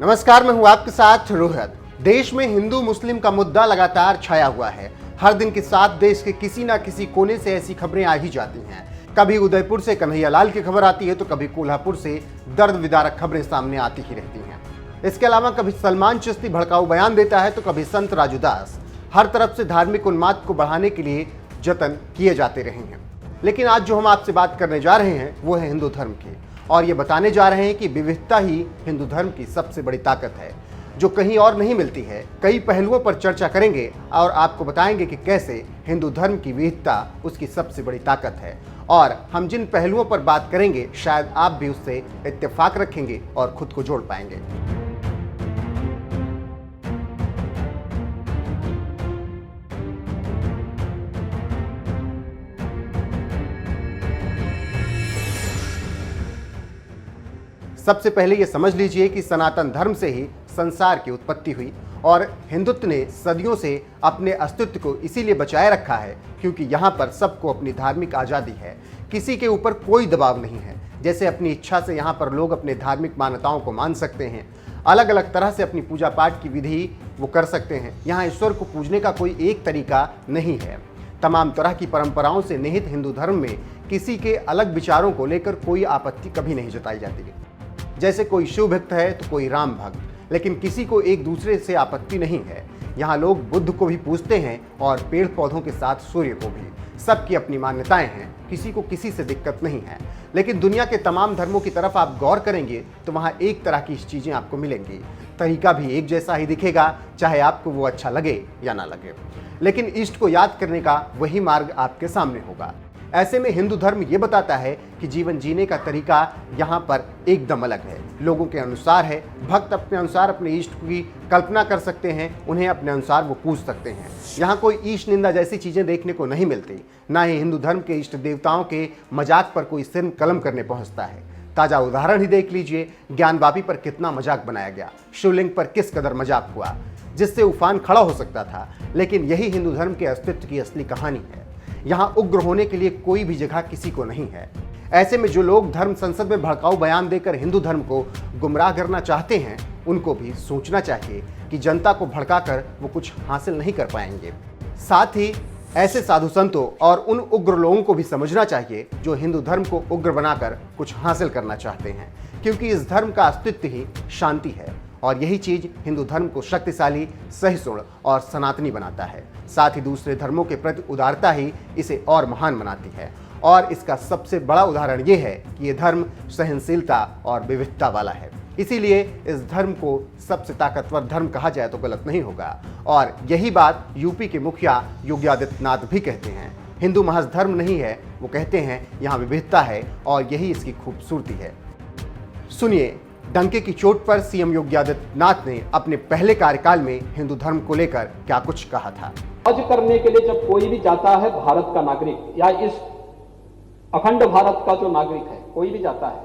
नमस्कार, मैं हूं आपके साथ रोहित। देश में हिंदू मुस्लिम का मुद्दा लगातार छाया हुआ है। हर दिन के साथ देश के किसी ना किसी कोने से ऐसी खबरें आ ही जाती हैं। कभी उदयपुर से कन्हैया लाल की खबर आती है तो कभी कोल्हापुर से दर्द विदारक खबरें सामने आती ही रहती हैं। इसके अलावा कभी सलमान चिश्ती भड़काऊ बयान देता है तो कभी संत राजूदास। हर तरफ से धार्मिक उन्माद को बढ़ाने के लिए जतन किए जाते रहे हैं। लेकिन आज जो हम आपसे बात करने जा रहे हैं वो है हिंदू धर्म की, और ये बताने जा रहे हैं कि विविधता ही हिंदू धर्म की सबसे बड़ी ताकत है, जो कहीं और नहीं मिलती है। कई पहलुओं पर चर्चा करेंगे और आपको बताएंगे कि कैसे हिंदू धर्म की विविधता उसकी सबसे बड़ी ताकत है। और हम जिन पहलुओं पर बात करेंगे शायद आप भी उससे इत्तेफाक रखेंगे और खुद को जोड़ पाएंगे। सबसे पहले ये समझ लीजिए कि सनातन धर्म से ही संसार की उत्पत्ति हुई और हिंदुत्व ने सदियों से अपने अस्तित्व को इसीलिए बचाए रखा है क्योंकि यहाँ पर सबको अपनी धार्मिक आज़ादी है। किसी के ऊपर कोई दबाव नहीं है। जैसे अपनी इच्छा से यहाँ पर लोग अपने धार्मिक मान्यताओं को मान सकते हैं, अलग अलग तरह से अपनी पूजा पाठ की विधि वो कर सकते हैं। यहाँ ईश्वर को पूजने का कोई एक तरीका नहीं है। तमाम तरह की परंपराओं से निहित हिंदू धर्म में किसी के अलग विचारों को लेकर कोई आपत्ति कभी नहीं जताई जाती। जैसे कोई शिव भक्त है तो कोई राम भक्त, लेकिन किसी को एक दूसरे से आपत्ति नहीं है। यहाँ लोग बुद्ध को भी पूजते हैं और पेड़ पौधों के साथ सूर्य को भी। सबकी अपनी मान्यताएं हैं, किसी को किसी से दिक्कत नहीं है। लेकिन दुनिया के तमाम धर्मों की तरफ आप गौर करेंगे तो वहाँ एक तरह की चीज़ें आपको मिलेंगी। तरीका भी एक जैसा ही दिखेगा, चाहे आपको वो अच्छा लगे या ना लगे। लेकिन इष्ट को याद करने का वही मार्ग आपके सामने होगा। ऐसे में हिंदू धर्म ये बताता है कि जीवन जीने का तरीका यहाँ पर एकदम अलग है, लोगों के अनुसार है। भक्त अपने अनुसार अपने इष्ट की कल्पना कर सकते हैं, उन्हें अपने अनुसार वो पूज सकते हैं। यहाँ कोई ईश निंदा जैसी चीज़ें देखने को नहीं मिलती। ना ही हिंदू धर्म के इष्ट देवताओं के मजाक पर कोई सिर कलम करने पहुँचता है। ताज़ा उदाहरण ही देख लीजिए, ज्ञानवापी पर कितना मजाक बनाया गया, शिवलिंग पर किस कदर मजाक हुआ, जिससे उफान खड़ा हो सकता था। लेकिन यही हिंदू धर्म के अस्तित्व की असली कहानी है। यहाँ उग्र होने के लिए कोई भी जगह किसी को नहीं है। ऐसे में जो लोग धर्म संसद में भड़काऊ बयान देकर हिंदू धर्म को गुमराह करना चाहते हैं, उनको भी सोचना चाहिए कि जनता को भड़काकर वो कुछ हासिल नहीं कर पाएंगे। साथ ही ऐसे साधु संतों और उन उग्र लोगों को भी समझना चाहिए जो हिंदू धर्म को उग्र बनाकर कुछ हासिल करना चाहते हैं, क्योंकि इस धर्म का अस्तित्व ही शांति है और यही चीज हिंदू धर्म को शक्तिशाली, सहिष्णु और सनातनी बनाता है। साथ ही दूसरे धर्मों के प्रति उदारता ही इसे और महान बनाती है। और इसका सबसे बड़ा उदाहरण ये है कि ये धर्म सहनशीलता और विविधता वाला है। इसीलिए इस धर्म को सबसे ताकतवर धर्म कहा जाए तो गलत नहीं होगा। और यही बात यूपी के मुखिया योगी आदित्यनाथ भी कहते हैं। हिंदू महज धर्म नहीं है, वो कहते हैं यहाँ विविधता है और यही इसकी खूबसूरती है। सुनिए, डंके की चोट पर सीएम योगी आदित्यनाथ ने अपने पहले कार्यकाल में हिंदू धर्म को लेकर क्या कुछ कहा था। हज करने के लिए जब कोई भी जाता है, भारत का नागरिक या इस अखंड भारत का जो नागरिक है, कोई भी जाता है,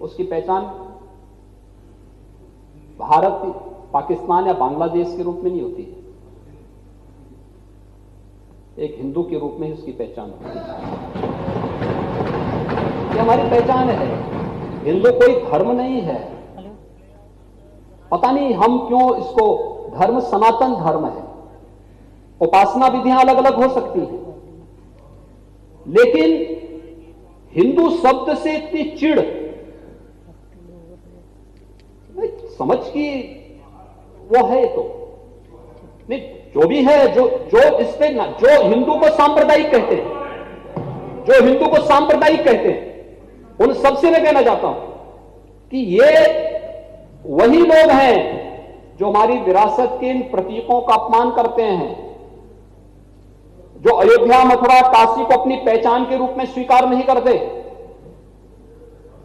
उसकी पहचान भारत, पाकिस्तान या बांग्लादेश के रूप में नहीं होती, एक हिंदू के रूप में ही उसकी पहचान होती है। ये हमारी पहचान है। हिंदू कोई धर्म नहीं है। पता नहीं हम क्यों इसको धर्म सनातन धर्म है। उपासना विधियां अलग अलग हो सकती हैं, लेकिन हिंदू शब्द से इतनी चिढ़, समझ की वो है तो नहीं, जो भी है, जो इस पे ना, जो हिंदू को सांप्रदायिक कहते हैं, जो हिंदू को सांप्रदायिक कहते हैं, उन सबसे मैं कहना चाहता हूं कि ये वही लोग हैं जो हमारी विरासत के इन प्रतीकों का अपमान करते हैं, जो अयोध्या, मथुरा, काशी को अपनी पहचान के रूप में स्वीकार नहीं करते,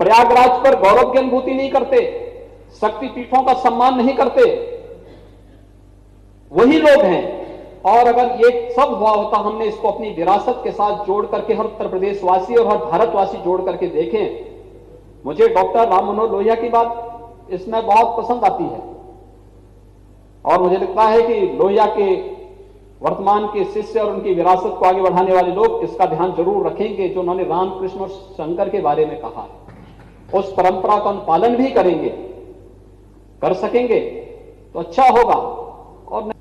प्रयागराज पर गौरव की अनुभूति नहीं करते, शक्तिपीठों का सम्मान नहीं करते, वही लोग हैं। और अगर ये सब हुआ होता, हमने इसको अपनी विरासत के साथ जोड़ करके, हर उत्तर प्रदेश वासी और हर भारतवासी जोड़ करके देखें। मुझे डॉक्टर राम मनोहर लोहिया की बात इसमें बहुत पसंद आती है और मुझे लगता है कि लोहिया के वर्तमान के शिष्य और उनकी विरासत को आगे बढ़ाने वाले लोग इसका ध्यान जरूर रखेंगे। जो उन्होंने रामकृष्ण और शंकर के बारे में कहा है, उस परंपरा का अनुपालन भी करेंगे। कर सकेंगे तो अच्छा होगा और